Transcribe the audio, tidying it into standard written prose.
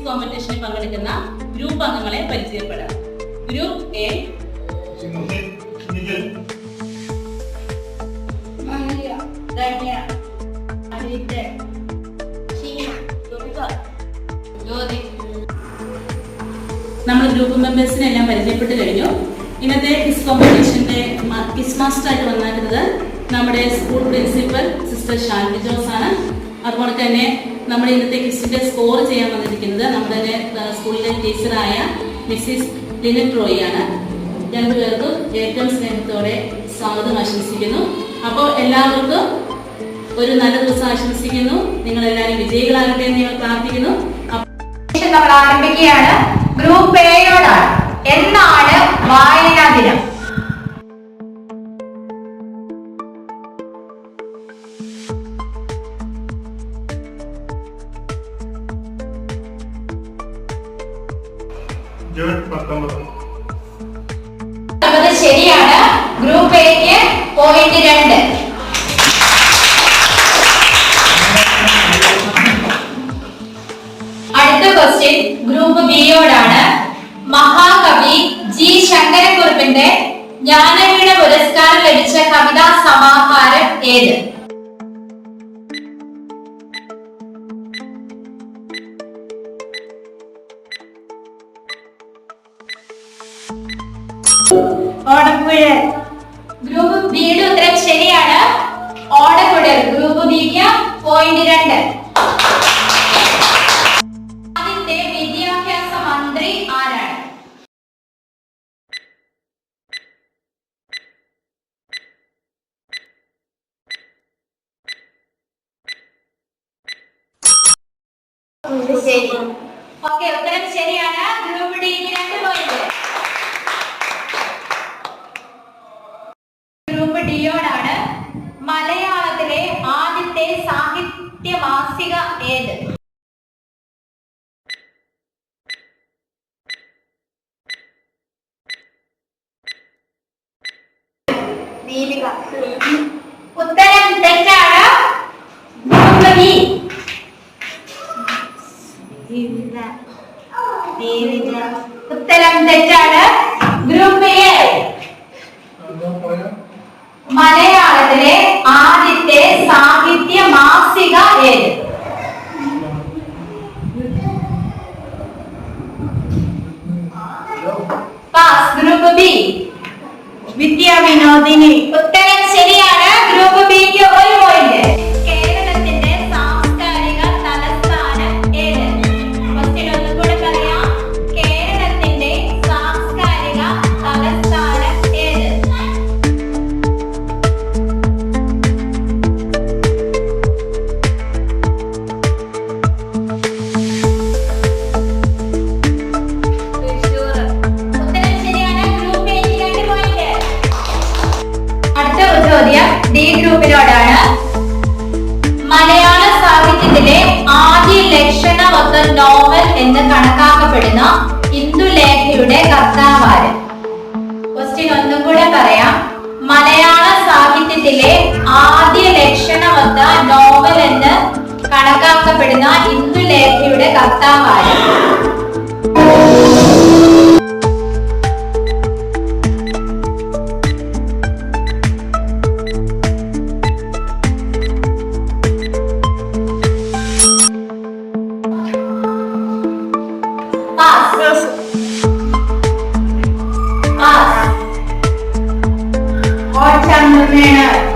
കോമ്പറ്റീഷനിൽ പങ്കെടുക്കുന്ന ഗ്രൂപ്പ് അംഗങ്ങളെ പരിചയപ്പെടാം. ഗ്രൂപ്പ് എ നമ്മൾ ഗ്രൂപ്പ് മെമ്പേഴ്സിനെ എല്ലാം പരിചയപ്പെട്ട് കഴിഞ്ഞു. ഇന്നത്തെ ക്വിസ് കോമ്പറ്റീഷന്റെ ക്വിസ് മാസ്റ്റർ ആയിട്ട് വന്നിട്ടുള്ളത് നമ്മുടെ school principal sister Shanvi Jose ആണ്. അതുപോലെ തന്നെ നമ്മുടെ ഇന്നത്തെ ക്വിസിന്റെ സ്കോർ ചെയ്യാൻ വന്നിരിക്കുന്നത് നമ്മുടെ സ്കൂളിലെ ടീച്ചറായ മിസ്സിസ് ലിനറ്റ് റോയി ആണ്. രണ്ടുപേർക്കും ഏറ്റവും സ്നേഹത്തോടെ സ്വാഗതം ആശംസിക്കുന്നു. അപ്പോൾ എല്ലാവർക്കും ഒരു നല്ല ദിവസം ആശംസിക്കുന്നു. നിങ്ങൾ എല്ലാവരും വിജയികളാകട്ടെ എന്ന് ഞങ്ങൾ പ്രാർത്ഥിക്കുന്നു. നമ്മൾ ആരംഭിക്കുകയാണ്. ഗ്രൂപ്പ് എയോടാണ്. എന്നാണ് വായനാ ദിനം? ശരിയാണ്. ഗ്രൂപ്പ് എക്ക് പോയിന്റ് 2. അടുത്ത ക്വസ്റ്റ്യൻ ഗ്രൂപ്പ് ബിയോടാണ്. മഹാകവി ജി ശങ്കരക്കുറുപ്പിന്റെ ജ്ഞാനപീഠ പുരസ്കാരം ലഭിച്ച കവിതാ സമാഹാരം ഏത്? ഓടക്കുഴൽ. ഗ്രൂപ്പ് ബിയുടെ ഉത്തരം ശരിയാണ്. ഓടക്കുഴൽ. ഗ്രൂപ്പ് ബിക്ക് പോയിന്റ് 2. ആദ്യത്തെ വിദ്യാഭ്യാസ മന്ത്രി ആരാണ്? ശരി. ഓക്കെ, ഉത്തരം ശരിയാണ്. ഗ്രൂപ്പ് ഡിക്ക് 2 പോയിന്റ്. ഗ്രൂപ്പ് ഡിയോടാണ്. മലയാളത്തിലെ ആദ്യത്തെ സാഹിത്യ മാസിക ഏത്? ഉത്തരം തെറ്റാണ്. Group B. ഉത്തരം തെറ്റാണ്. Group A. മലയാളത്തിലെ ആദ്യത്തെ സാഹിത്യ മാസിക ഏത്? പാസ്. Group B. വിദ്യാവിനോദിനി. ഉത്തരം ശരിയാണ്. ഗ്രൂപ്പ് ബിക്ക് 1 പോയിന്റ്. കേരളത്തിന്റെ സാംസ്കാരിക തലസ്ഥാനം ഏത്? ക്വസ്റ്റ്യൻ ഒന്നുകൂടെ പറയാം. കേരളത്തിന്റെ സാംസ്കാരിക തലസ്ഥാനം ഏത്? ഡി ഗ്രൂപ്പിനോടാണ്. മലയാള സാഹിത്യത്തിലെ ആദ്യ ലക്ഷണമൊത്ത നോവൽ എന്ന് കണക്കാക്കപ്പെടുന്ന ഇന്ദുലേഖയുടെ കർത്താവാര്? ക്വസ്റ്റ്യൻ ഒന്നും കൂടെ പറയാം. മലയാള സാഹിത്യത്തിലെ ആദ്യ ലക്ഷണമൊത്ത നോവൽ എന്ന് കണക്കാക്കപ്പെടുന്ന ഇന്ദുലേഖയുടെ കർത്താവാര്? Or Chandramena.